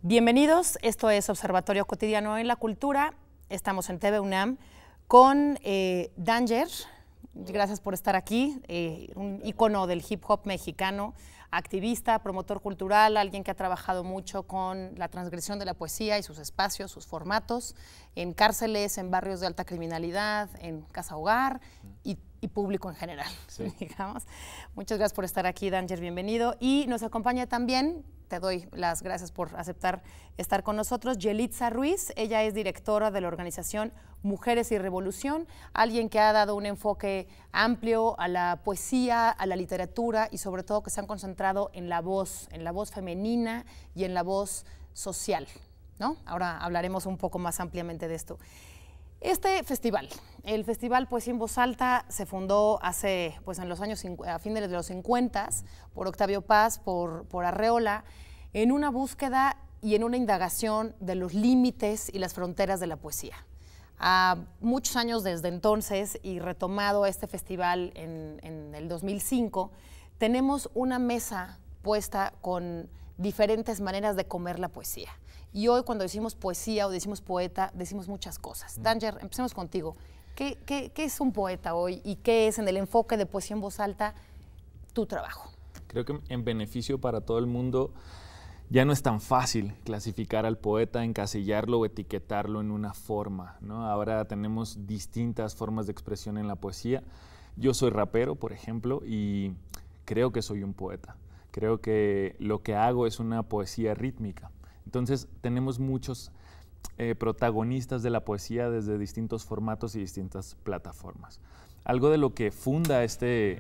Bienvenidos, esto es Observatorio Cotidiano en la Cultura. Estamos en TV UNAM con Danger. Gracias por estar aquí, un ícono del hip hop mexicano, activista, promotor cultural, alguien que ha trabajado mucho con la transgresión de la poesía y sus espacios, sus formatos, en cárceles, en barrios de alta criminalidad, en casa hogar y público en general, sí. Digamos. Muchas gracias por estar aquí, Danger, bienvenido. Y nos acompaña también, te doy las gracias por aceptar estar con nosotros, Yelitza Ruiz. Ella es directora de la organización Mujeres y Revolución, alguien que ha dado un enfoque amplio a la poesía, a la literatura y sobre todo que se han concentrado en la voz femenina y en la voz social, ¿no? Ahora hablaremos un poco más ampliamente de esto. Este festival, el Festival Poesía en Voz Alta, se fundó hace, pues en los años, a fines de los 50, por Octavio Paz, por Arreola, en una búsqueda y en una indagación de los límites y las fronteras de la poesía. A muchos años desde entonces, y retomado este festival en el 2005, tenemos una mesa puesta con diferentes maneras de comer la poesía. Y hoy cuando decimos poesía o decimos poeta, decimos muchas cosas. Danger, empecemos contigo. ¿Qué es un poeta hoy y qué es en el enfoque de Poesía en Voz Alta tu trabajo? Creo que en beneficio para todo el mundo ya no es tan fácil clasificar al poeta, encasillarlo o etiquetarlo en una forma, ¿no? Ahora tenemos distintas formas de expresión en la poesía. Yo soy rapero, por ejemplo, y creo que soy un poeta. Creo que lo que hago es una poesía rítmica. Entonces tenemos muchos protagonistas de la poesía desde distintos formatos y distintas plataformas. Algo de lo que funda este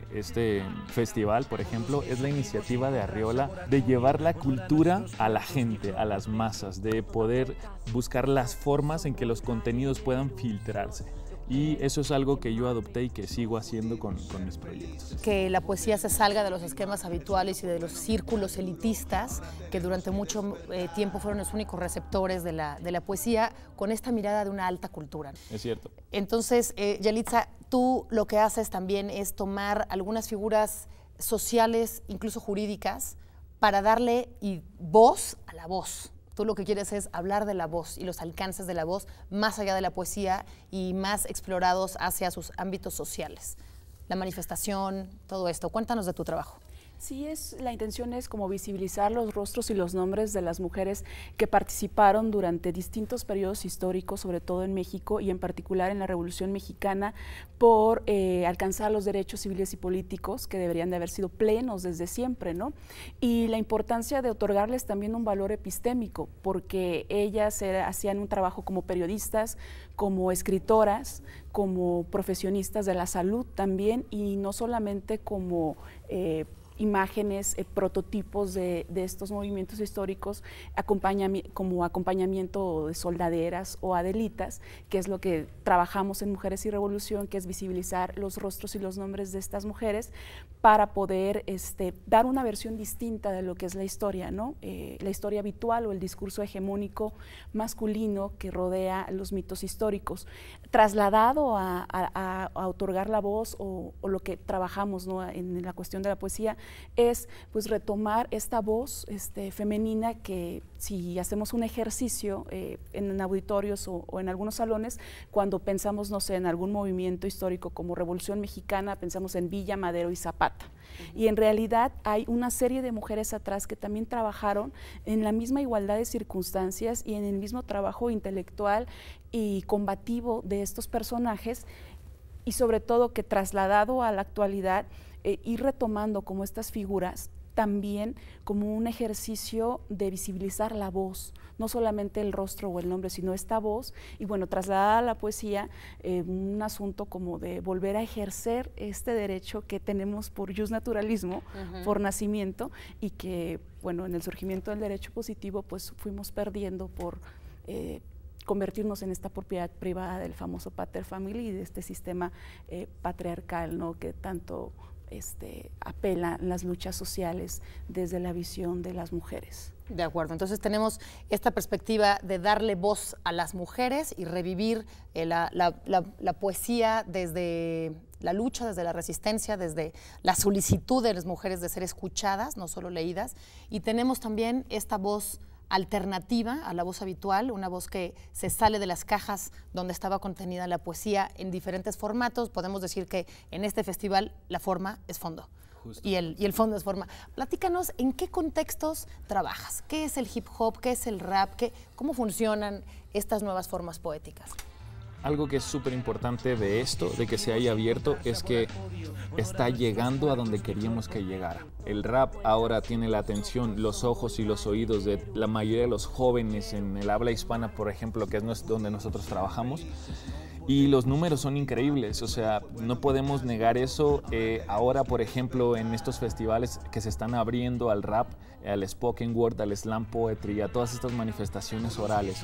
festival, por ejemplo, es la iniciativa de Arreola de llevar la cultura a la gente, a las masas, de poder buscar las formas en que los contenidos puedan filtrarse. Y eso es algo que yo adopté y que sigo haciendo con mis proyectos. Que la poesía se salga de los esquemas habituales y de los círculos elitistas que durante mucho tiempo fueron los únicos receptores de la poesía, con esta mirada de una alta cultura. Es cierto. Entonces, Yelitza, tú lo que haces también es tomar algunas figuras sociales, incluso jurídicas, para darle voz a la voz. Tú lo que quieres es hablar de la voz y los alcances de la voz más allá de la poesía y más explorados hacia sus ámbitos sociales. La manifestación, todo esto. Cuéntanos de tu trabajo. Sí, la intención es como visibilizar los rostros y los nombres de las mujeres que participaron durante distintos periodos históricos, sobre todo en México y en particular en la Revolución Mexicana, por alcanzar los derechos civiles y políticos que deberían de haber sido plenos desde siempre, ¿no? Y la importancia de otorgarles también un valor epistémico, porque ellas hacían un trabajo como periodistas, como escritoras, como profesionistas de la salud también, y no solamente como imágenes, prototipos de estos movimientos históricos, como acompañamiento de soldaderas o adelitas, que es lo que trabajamos en Mujeres y Revolución, que es visibilizar los rostros y los nombres de estas mujeres para poder dar una versión distinta de lo que es la historia, ¿no? La historia habitual o el discurso hegemónico masculino que rodea los mitos históricos, trasladado a otorgar la voz o lo que trabajamos, ¿no? En la cuestión de la poesía, es pues retomar esta voz femenina que si hacemos un ejercicio en auditorios o en algunos salones, cuando pensamos, no sé, en algún movimiento histórico como Revolución Mexicana, pensamos en Villa, Madero y Zapata. Y en realidad hay una serie de mujeres atrás que también trabajaron en la misma igualdad de circunstancias y en el mismo trabajo intelectual y combativo de estos personajes, y sobre todo que trasladado a la actualidad, ir retomando como estas figuras también como un ejercicio de visibilizar la voz, no solamente el rostro o el nombre, sino esta voz, y bueno, trasladada a la poesía, un asunto como de volver a ejercer este derecho que tenemos por justnaturalismo, por nacimiento, y que, bueno, en el surgimiento del derecho positivo, pues fuimos perdiendo por convertirnos en esta propiedad privada del famoso pater family y de este sistema patriarcal, ¿no? Que tanto apela a las luchas sociales desde la visión de las mujeres. De acuerdo, entonces tenemos esta perspectiva de darle voz a las mujeres y revivir la poesía desde la lucha, desde la resistencia, desde la solicitud de las mujeres de ser escuchadas, no solo leídas, y tenemos también esta voz alternativa a la voz habitual, una voz que se sale de las cajas donde estaba contenida la poesía en diferentes formatos. Podemos decir que en este festival la forma es fondo. Y el fondo es forma. Platícanos, ¿en qué contextos trabajas? ¿Qué es el hip hop? ¿Qué es el rap? ¿Cómo funcionan estas nuevas formas poéticas? Algo que es súper importante de esto, de que se haya abierto, es que está llegando a donde queríamos que llegara. El rap ahora tiene la atención, los ojos y los oídos de la mayoría de los jóvenes en el habla hispana, por ejemplo, que es donde nosotros trabajamos. Y los números son increíbles, o sea, no podemos negar eso. Ahora, por ejemplo, en estos festivales que se están abriendo al rap, al spoken word, al slam poetry, a todas estas manifestaciones orales,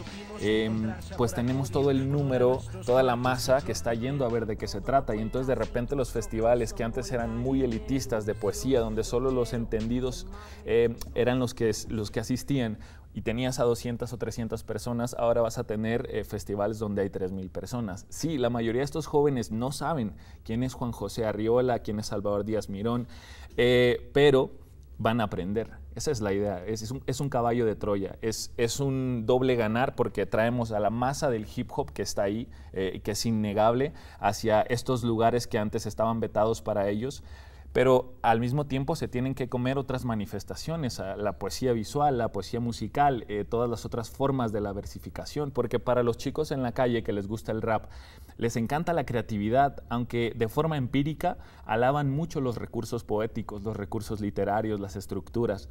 pues tenemos todo el número, toda la masa que está yendo a ver de qué se trata. Y entonces de repente los festivales que antes eran muy elitistas de poesía, donde solo los entendidos eran los que asistían, y tenías a 200 o 300 personas, ahora vas a tener festivales donde hay 3,000 personas. Sí, la mayoría de estos jóvenes no saben quién es Juan José Arriola, quién es Salvador Díaz Mirón, pero van a aprender. Esa es la idea, es un caballo de Troya, es un doble ganar porque traemos a la masa del hip hop que está ahí, que es innegable, hacia estos lugares que antes estaban vetados para ellos. Pero al mismo tiempo se tienen que comer otras manifestaciones, la poesía visual, la poesía musical, todas las otras formas de la versificación, porque para los chicos en la calle que les gusta el rap, les encanta la creatividad, aunque de forma empírica alaban mucho los recursos poéticos, los recursos literarios, las estructuras.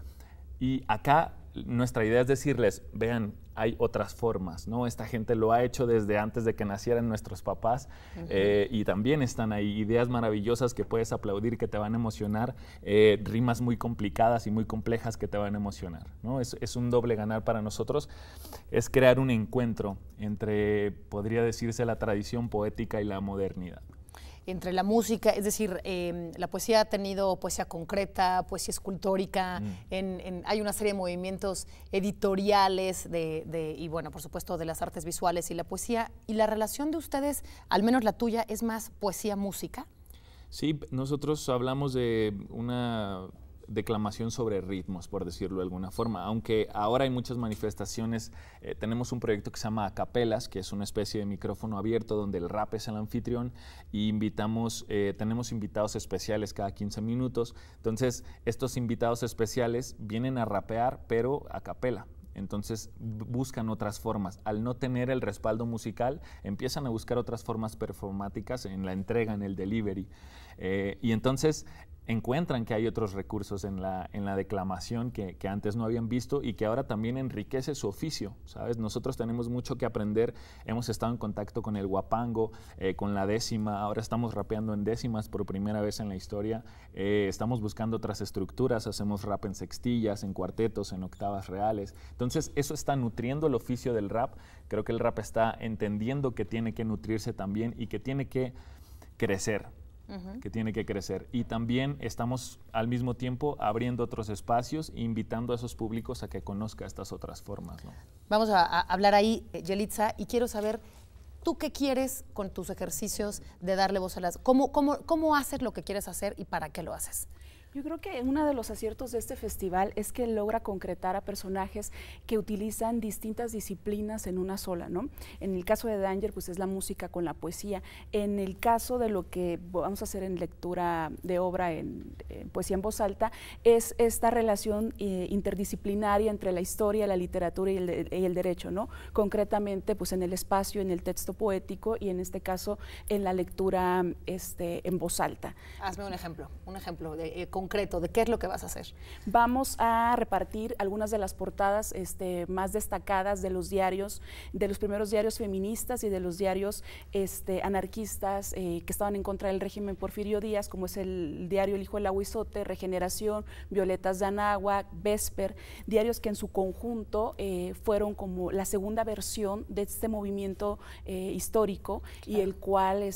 Y acá nuestra idea es decirles, vean, hay otras formas, ¿no? Esta gente lo ha hecho desde antes de que nacieran nuestros papás, y también están ahí ideas maravillosas que puedes aplaudir, que te van a emocionar, rimas muy complicadas y muy complejas que te van a emocionar, ¿no? Es un doble ganar para nosotros, es crear un encuentro entre, podría decirse, la tradición poética y la modernidad. Entre la música, es decir, la poesía ha tenido poesía concreta, poesía escultórica, hay una serie de movimientos editoriales y bueno, por supuesto, de las artes visuales y la poesía. ¿Y la relación de ustedes, al menos la tuya, es más poesía-música? Sí, nosotros hablamos de una declamación sobre ritmos, por decirlo de alguna forma, aunque ahora hay muchas manifestaciones. Tenemos un proyecto que se llama Acapelas, que es una especie de micrófono abierto donde el rap es el anfitrión, y tenemos invitados especiales cada 15 minutos, entonces estos invitados especiales vienen a rapear pero a capela. Entonces buscan otras formas. Al no tener el respaldo musical, empiezan a buscar otras formas performáticas en la entrega, en el delivery. Y entonces encuentran que hay otros recursos en la declamación que antes no habían visto y que ahora también enriquece su oficio, ¿sabes? Nosotros tenemos mucho que aprender, hemos estado en contacto con el huapango, con la décima, ahora estamos rapeando en décimas por primera vez en la historia, estamos buscando otras estructuras, hacemos rap en sextillas, en cuartetos, en octavas reales. Entonces eso está nutriendo el oficio del rap. Creo que el rap está entendiendo que tiene que nutrirse también y que tiene que crecer. Que tiene que crecer. Y también estamos al mismo tiempo abriendo otros espacios e invitando a esos públicos a que conozcan estas otras formas, ¿no? Vamos a hablar ahí, Yelitza, y quiero saber, ¿tú qué quieres con tus ejercicios de darle voz a las... ¿Cómo haces lo que quieres hacer y para qué lo haces? Yo creo que uno de los aciertos de este festival es que logra concretar a personajes que utilizan distintas disciplinas en una sola, ¿no? En el caso de Danger, pues es la música con la poesía. En el caso de lo que vamos a hacer en lectura de obra en poesía en voz alta, es esta relación interdisciplinaria entre la historia, la literatura y el derecho, ¿no? Concretamente, pues en el espacio, en el texto poético y en este caso en la lectura en voz alta. Hazme un ejemplo concreto de qué es lo que vas a hacer. Vamos a repartir algunas de las portadas más destacadas de los diarios, de los primeros diarios feministas y de los diarios anarquistas que estaban en contra del régimen Porfirio Díaz, como es el diario El Hijo del Ahuizote, Regeneración, Violetas de Anáhuac, Vesper, diarios que en su conjunto fueron como la segunda versión de este movimiento histórico, claro, y el cual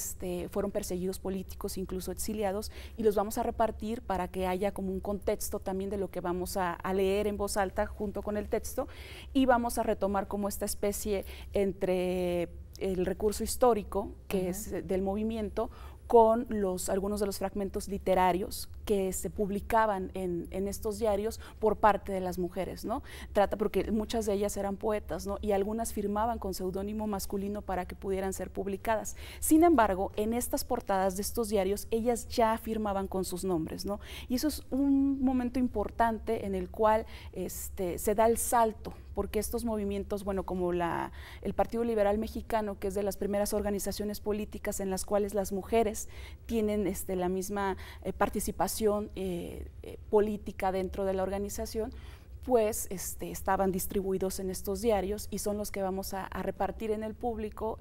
fueron perseguidos políticos, incluso exiliados, y los vamos a repartir para que haya como un contexto también de lo que vamos a leer en voz alta junto con el texto, y vamos a retomar como esta especie entre el recurso histórico, que es del movimiento, con algunos de los fragmentos literarios que se publicaban en estos diarios por parte de las mujeres, ¿no? Porque muchas de ellas eran poetas, ¿no? Y algunas firmaban con seudónimo masculino para que pudieran ser publicadas. Sin embargo, en estas portadas de estos diarios, ellas ya firmaban con sus nombres, ¿no? Y eso es un momento importante en el cual se da el salto, porque estos movimientos, bueno, como el Partido Liberal Mexicano, que es de las primeras organizaciones políticas en las cuales las mujeres tienen la misma participación política dentro de la organización, pues estaban distribuidos en estos diarios y son los que vamos a repartir en el público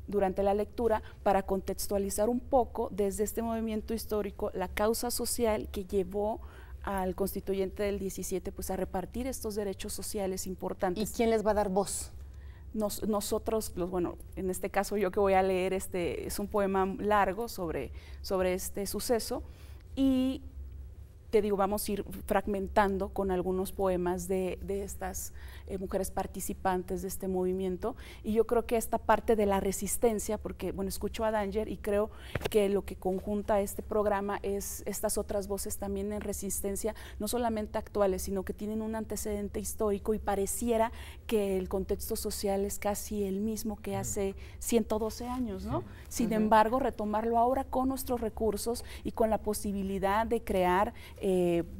durante la lectura para contextualizar un poco desde este movimiento histórico la causa social que llevó al constituyente del 17 pues a repartir estos derechos sociales importantes. ¿Y quién les va a dar voz? Nosotros, bueno, en este caso yo que voy a leer, es un poema largo sobre este suceso, y te digo, vamos a ir fragmentando con algunos poemas de estas mujeres participantes de este movimiento, y yo creo que esta parte de la resistencia, porque bueno, escucho a Danger y creo que lo que conjunta este programa es estas otras voces también en resistencia, no solamente actuales, sino que tienen un antecedente histórico y pareciera que el contexto social es casi el mismo que hace 112 años, ¿no? Sin embargo, retomarlo ahora con nuestros recursos y con la posibilidad de crear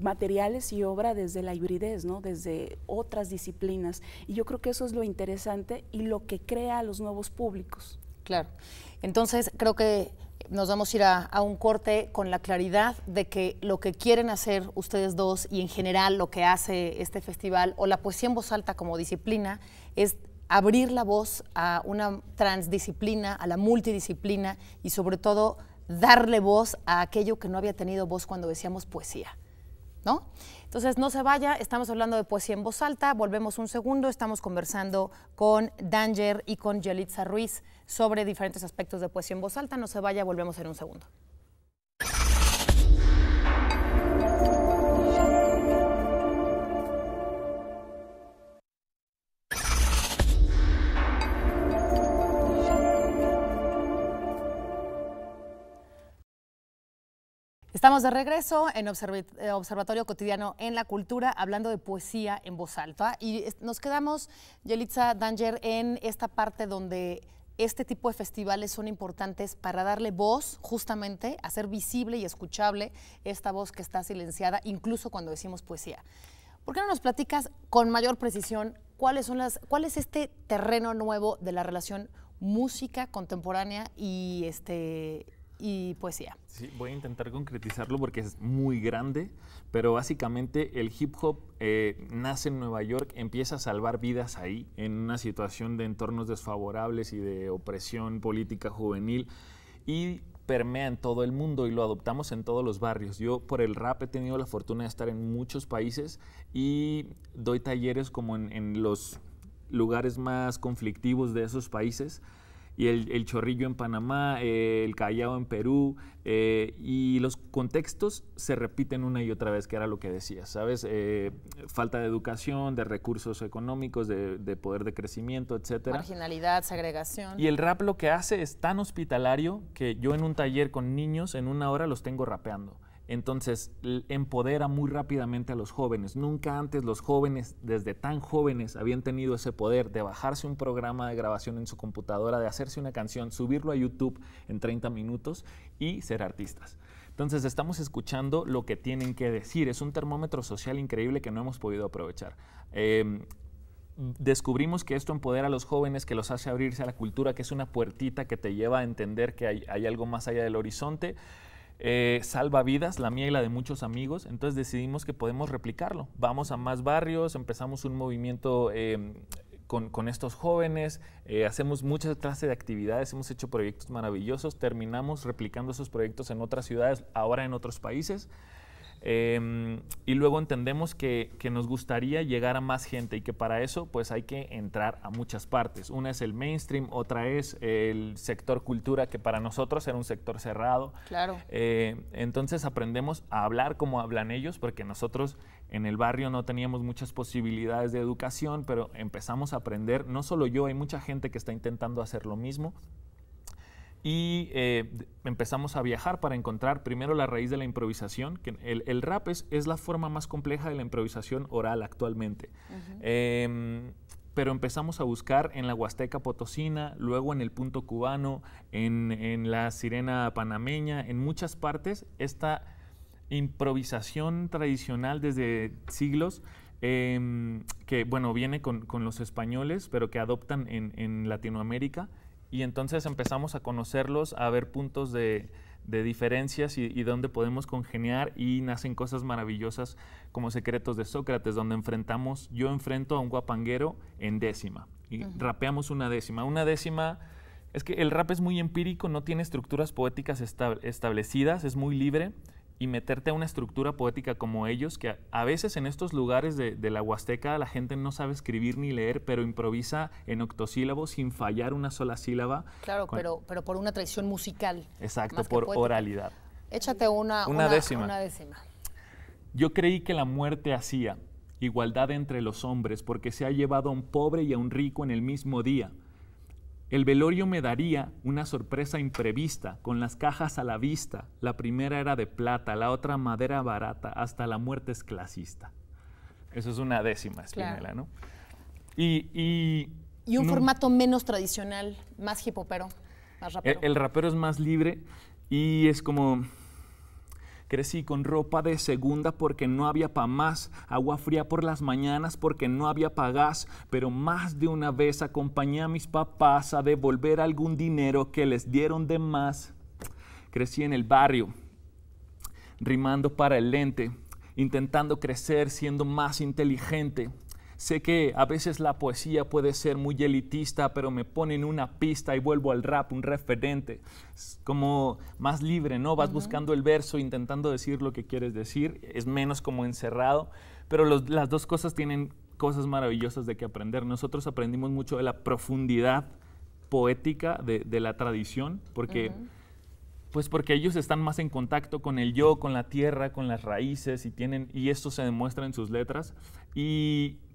materiales y obra desde la hibridez, ¿no? Desde otras disciplinas. Y yo creo que eso es lo interesante y lo que crea a los nuevos públicos. Claro. Entonces, creo que nos vamos a ir a un corte con la claridad de que lo que quieren hacer ustedes dos y en general lo que hace este festival o la poesía en voz alta como disciplina es abrir la voz a una transdisciplina, a la multidisciplina y sobre todo darle voz a aquello que no había tenido voz cuando decíamos poesía, ¿no? Entonces, no se vaya, estamos hablando de poesía en voz alta, volvemos un segundo, estamos conversando con Danger y con Yelitza Ruiz sobre diferentes aspectos de poesía en voz alta, no se vaya, volvemos en un segundo. Estamos de regreso en Observatorio Cotidiano en la Cultura, hablando de poesía en voz alta. Y nos quedamos, Yelitza, Danger, en esta parte donde este tipo de festivales son importantes para darle voz, justamente, hacer visible y escuchable esta voz que está silenciada, incluso cuando decimos poesía. ¿Por qué no nos platicas con mayor precisión cuál es este terreno nuevo de la relación música contemporánea y poesía? Sí, voy a intentar concretizarlo porque es muy grande, pero básicamente el hip hop nace en Nueva York, empieza a salvar vidas ahí, en una situación de entornos desfavorables y de opresión política juvenil, y permea en todo el mundo y lo adoptamos en todos los barrios. Yo por el rap he tenido la fortuna de estar en muchos países y doy talleres como en los lugares más conflictivos de esos países, y el Chorrillo en Panamá, el Callao en Perú, y los contextos se repiten una y otra vez, que era lo que decías, ¿sabes? Falta de educación, de recursos económicos, de poder de crecimiento, etcétera. Marginalidad, segregación. Y el rap lo que hace es tan hospitalario que yo en un taller con niños, en una hora los tengo rapeando. Entonces, empodera muy rápidamente a los jóvenes. Nunca antes los jóvenes, desde tan jóvenes, habían tenido ese poder de bajarse un programa de grabación en su computadora, de hacerse una canción, subirlo a YouTube en 30 minutos y ser artistas. Entonces, estamos escuchando lo que tienen que decir. Es un termómetro social increíble que no hemos podido aprovechar. Descubrimos que esto empodera a los jóvenes, que los hace abrirse a la cultura, que es una puertita que te lleva a entender que hay algo más allá del horizonte. Salva vidas, la mía y la de muchos amigos, entonces decidimos que podemos replicarlo. Vamos a más barrios, empezamos un movimiento con estos jóvenes, hacemos muchas clases de actividades, hemos hecho proyectos maravillosos, terminamos replicando esos proyectos en otras ciudades, ahora en otros países. Y luego entendemos que nos gustaría llegar a más gente y que para eso pues hay que entrar a muchas partes. Una es el mainstream, otra es el sector cultura, que para nosotros era un sector cerrado. Claro. Entonces aprendemos a hablar como hablan ellos, porque nosotros en el barrio no teníamos muchas posibilidades de educación, pero empezamos a aprender, no solo yo, hay mucha gente que está intentando hacer lo mismo. Y empezamos a viajar para encontrar primero la raíz de la improvisación, que el rap es la forma más compleja de la improvisación oral actualmente. Pero empezamos a buscar en la Huasteca Potosina, luego en el Punto Cubano, en la Sirena Panameña, en muchas partes, esta improvisación tradicional desde siglos, que bueno, viene con los españoles, pero que adoptan en Latinoamérica. Y entonces empezamos a conocerlos, a ver puntos de diferencias y dónde podemos congeniar, y nacen cosas maravillosas como Secretos de Sócrates, donde yo enfrento a un guapanguero en décima y rapeamos una décima. Una décima, es que el rap es muy empírico, no tiene estructuras poéticas establecidas, es muy libre, y meterte a una estructura poética como ellos, que a veces en estos lugares de la Huasteca la gente no sabe escribir ni leer, pero improvisa en octosílabos sin fallar una sola sílaba. Claro, pero por una tradición musical. Exacto, por oralidad. Échate una décima. Yo creí que la muerte hacía igualdad entre los hombres, porque se ha llevado a un pobre y a un rico en el mismo día. El velorio me daría una sorpresa imprevista, con las cajas a la vista. La primera era de plata, la otra madera barata, hasta la muerte es clasista. Eso es una décima, Spinella, claro, ¿no? Y un formato menos tradicional, más hipopero, más rapero. El rapero es más libre y es como... Crecí con ropa de segunda porque no había pa' más, agua fría por las mañanas porque no había pa' gas, pero más de una vez acompañé a mis papás a devolver algún dinero que les dieron de más. Crecí en el barrio, rimando para el lente, intentando crecer, siendo más inteligente. Sé que a veces la poesía puede ser muy elitista, pero me ponen una pista y vuelvo al rap, un referente. Es como más libre, ¿no? Vas buscando el verso, intentando decir lo que quieres decir. Es menos como encerrado, pero las dos cosas tienen cosas maravillosas de que aprender. Nosotros aprendimos mucho de la profundidad poética de la tradición, porque... Pues porque ellos están más en contacto con el yo, con la tierra, con las raíces, y esto se demuestra en sus letras.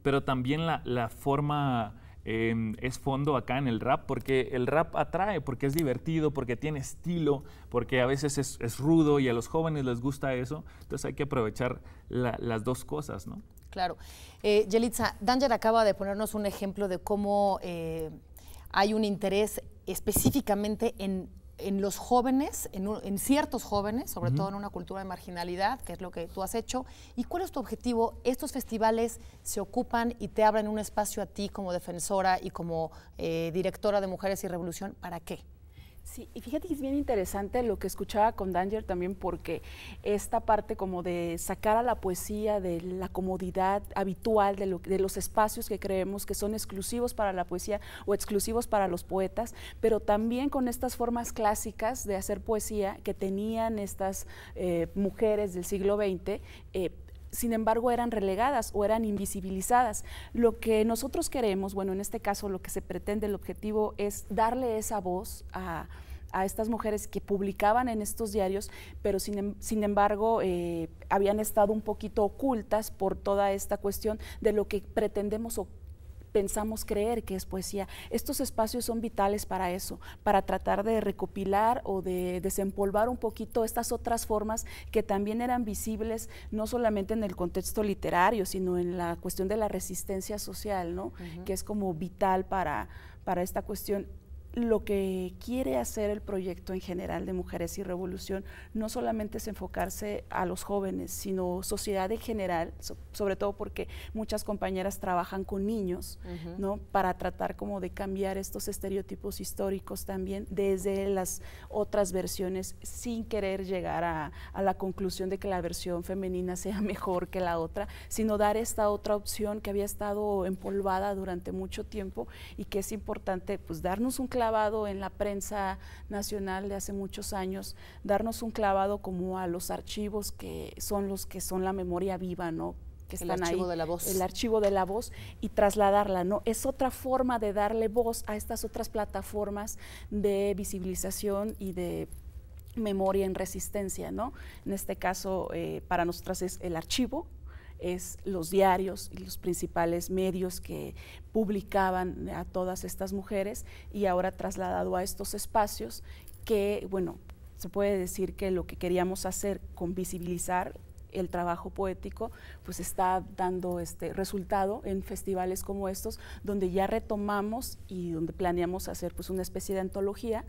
Pero también la forma es fondo acá en el rap, porque el rap atrae, porque es divertido, porque tiene estilo, porque a veces es rudo y a los jóvenes les gusta eso. Entonces hay que aprovechar las dos cosas, ¿no? Claro. Yelitza, Danger acaba de ponernos un ejemplo de cómo hay un interés específicamente en los jóvenes, en ciertos jóvenes, sobre todo en una cultura de marginalidad, que es lo que tú has hecho. ¿Y cuál es tu objetivo? Estos festivales se ocupan y te abren un espacio a ti como defensora y como directora de Mujeres y Revolución. ¿Para qué? Sí, y fíjate que es bien interesante lo que escuchaba con Danger también, porque esta parte como de sacar a la poesía de la comodidad habitual de los espacios que creemos que son exclusivos para la poesía o exclusivos para los poetas, pero también con estas formas clásicas de hacer poesía que tenían estas mujeres del siglo XX, sin embargo eran relegadas o eran invisibilizadas. Lo que nosotros queremos, bueno, en este caso lo que se pretende, el objetivo es darle esa voz a estas mujeres que publicaban en estos diarios, pero sin embargo habían estado un poquito ocultas por toda esta cuestión de lo que pretendemos o pensamos creer que es poesía. Estos espacios son vitales para eso, para tratar de recopilar o de desempolvar un poquito estas otras formas que también eran visibles, no solamente en el contexto literario, sino en la cuestión de la resistencia social, ¿no? Que es como vital para esta cuestión. Lo que quiere hacer el proyecto en general de Mujeres y Revolución no solamente es enfocarse a los jóvenes, sino sociedad en general, sobre todo porque muchas compañeras trabajan con niños, ¿no? Para tratar como de cambiar estos estereotipos históricos también desde las otras versiones, sin querer llegar a la conclusión de que la versión femenina sea mejor que la otra, sino dar esta otra opción que había estado empolvada durante mucho tiempo y que es importante pues darnos un clavado en la prensa nacional de hace muchos años, darnos un clavado como a los archivos que son la memoria viva, ¿no? Que están el archivo ahí, de la voz. el archivo de la voz, y trasladarla, ¿no? Es otra forma de darle voz a estas otras plataformas de visibilización y de memoria en resistencia, ¿no? En este caso, para nosotras es el archivo, es los diarios y los principales medios que publicaban a todas estas mujeres, y ahora trasladado a estos espacios que, bueno, se puede decir que lo que queríamos hacer con visibilizar el trabajo poético, pues está dando resultado en festivales como estos, donde ya retomamos y donde planeamos hacer pues una especie de antología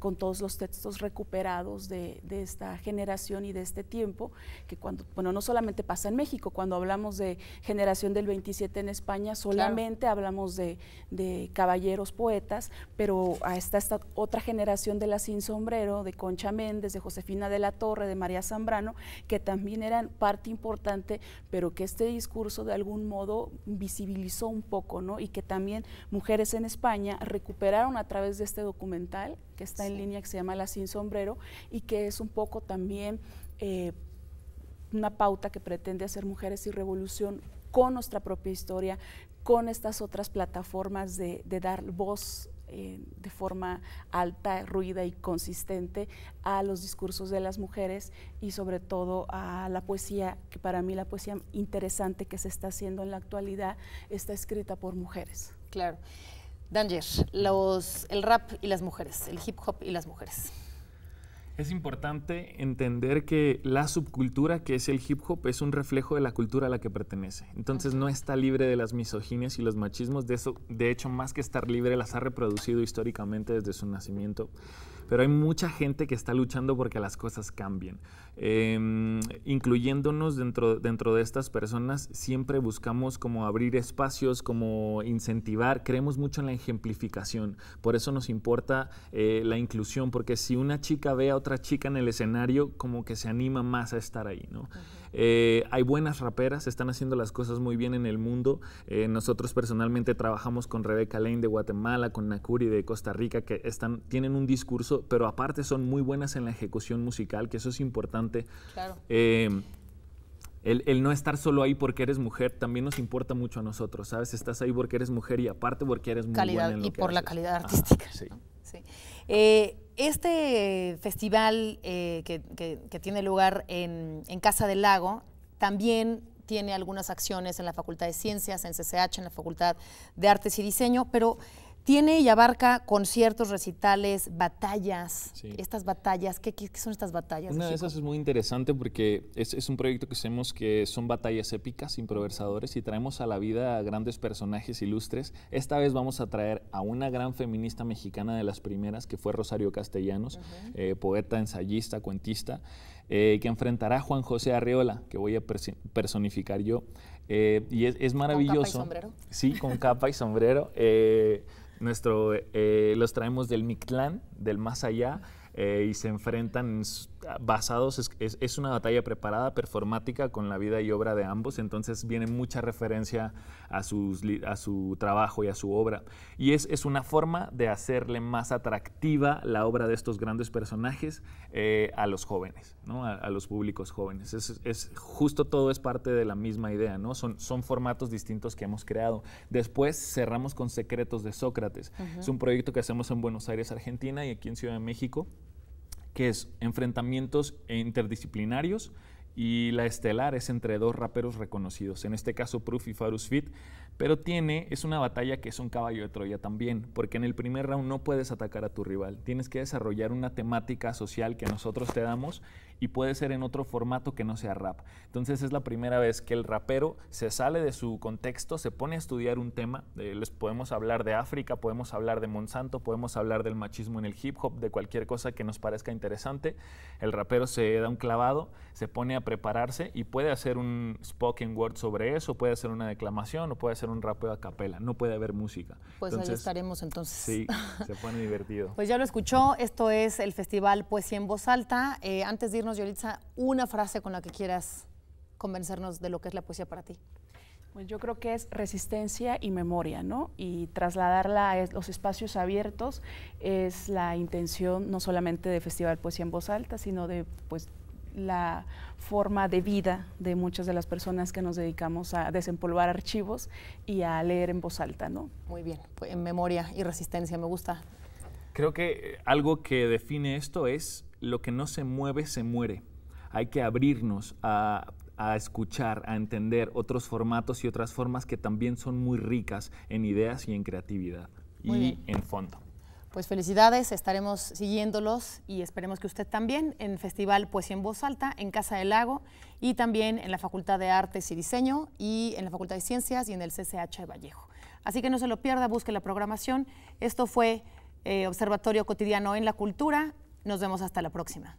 con todos los textos recuperados de esta generación y de este tiempo, que cuando, bueno, no solamente pasa en México, cuando hablamos de generación del 27 en España, solamente hablamos de caballeros poetas, pero está esta otra generación de la Sin Sombrero, de Concha Méndez, de Josefina de la Torre, de María Zambrano, que también eran parte importante, pero que este discurso de algún modo visibilizó un poco, ¿no? Y que también mujeres en España recuperaron a través de este documental que está en línea, que se llama La Sin Sombrero, y que es un poco también una pauta que pretende hacer Mujeres y Revolución con nuestra propia historia, con estas otras plataformas de dar voz de forma alta, ruida y consistente a los discursos de las mujeres y sobre todo a la poesía, que para mí la poesía interesante que se está haciendo en la actualidad está escrita por mujeres. Claro. Danger, el rap y las mujeres, el hip hop y las mujeres. Es importante entender que la subcultura que es el hip hop es un reflejo de la cultura a la que pertenece. Entonces no está libre de las misoginias y los machismos. De hecho, más que estar libre, las ha reproducido históricamente desde su nacimiento. Pero hay mucha gente que está luchando porque las cosas cambien. Incluyéndonos dentro de estas personas, siempre buscamos como abrir espacios, como incentivar. Creemos mucho en la ejemplificación. Por eso nos importa la inclusión, porque si una chica ve a otra chica en el escenario, como que se anima más a estar ahí, ¿no? Hay buenas raperas, están haciendo las cosas muy bien en el mundo. Nosotros personalmente trabajamos con Rebeca Lane de Guatemala, con Nakuri de Costa Rica, que tienen un discurso, pero aparte son muy buenas en la ejecución musical, que eso es importante. Claro. El no estar solo ahí porque eres mujer también nos importa mucho a nosotros, ¿sabes? Estás ahí porque eres mujer y aparte porque eres muy buena en lo que por la haces. calidad artística. Ajá, sí. ¿No? Sí. Este festival que tiene lugar en Casa del Lago también tiene algunas acciones en la Facultad de Ciencias, en CCH, en la Facultad de Artes y Diseño, pero tiene y abarca conciertos, recitales, batallas. Sí. Estas batallas, ¿qué son estas batallas? Una de esas es muy interesante porque es un proyecto que hacemos que son batallas épicas, improvisadores, y traemos a la vida a grandes personajes ilustres. Esta vez vamos a traer a una gran feminista mexicana de las primeras, que fue Rosario Castellanos, poeta, ensayista, cuentista, que enfrentará a Juan José Arreola, que voy a personificar yo. Y es maravilloso. ¿Con capa y sombrero? Sí, con capa y sombrero. Los traemos del Mictlán, del más allá, y se enfrentan basados, es una batalla preparada, performática, con la vida y obra de ambos, entonces viene mucha referencia a su trabajo y a su obra. Y es una forma de hacerle más atractiva la obra de estos grandes personajes a los jóvenes, ¿no? A los públicos jóvenes. Justo todo es parte de la misma idea, ¿no? Son formatos distintos que hemos creado. Después cerramos con Secretos de Sócrates. Es un proyecto que hacemos en Buenos Aires, Argentina, y aquí en Ciudad de México, que es enfrentamientos interdisciplinarios, y la estelar es entre dos raperos reconocidos, en este caso Proof y Farus Fit, pero es una batalla que es un caballo de Troya también, porque en el primer round no puedes atacar a tu rival, tienes que desarrollar una temática social que nosotros te damos y puede ser en otro formato que no sea rap. Entonces es la primera vez que el rapero se sale de su contexto, se pone a estudiar un tema. Les podemos hablar de África, podemos hablar de Monsanto, podemos hablar del machismo en el hip hop, de cualquier cosa que nos parezca interesante. El rapero se da un clavado, se pone a prepararse y puede hacer un spoken word sobre eso, puede hacer una declamación o puede hacer un rapeo a capela. No puede haber música. Pues entonces, ahí estaremos entonces. Sí, se pone divertido. Pues ya lo escuchó, esto es el Festival Poesía en Voz Alta. Antes de irnos, Yolitza, una frase con la que quieras convencernos de lo que es la poesía para ti. Pues yo creo que es resistencia y memoria, ¿no? Y trasladarla a los espacios abiertos es la intención no solamente de Festival Poesía en Voz Alta, sino de pues la forma de vida de muchas de las personas que nos dedicamos a desempolvar archivos y a leer en voz alta, ¿no? Muy bien, pues en memoria y resistencia, me gusta. Creo que algo que define esto es: lo que no se mueve, se muere. Hay que abrirnos a escuchar, a entender otros formatos y otras formas que también son muy ricas en ideas y en creatividad y en fondo. Pues felicidades, estaremos siguiéndolos y esperemos que usted también en Festival Poesía en Voz Alta, en Casa del Lago y también en la Facultad de Artes y Diseño y en la Facultad de Ciencias y en el CCH de Vallejo. Así que no se lo pierda, busque la programación. Esto fue Observatorio Cotidiano en la Cultura. Nos vemos hasta la próxima.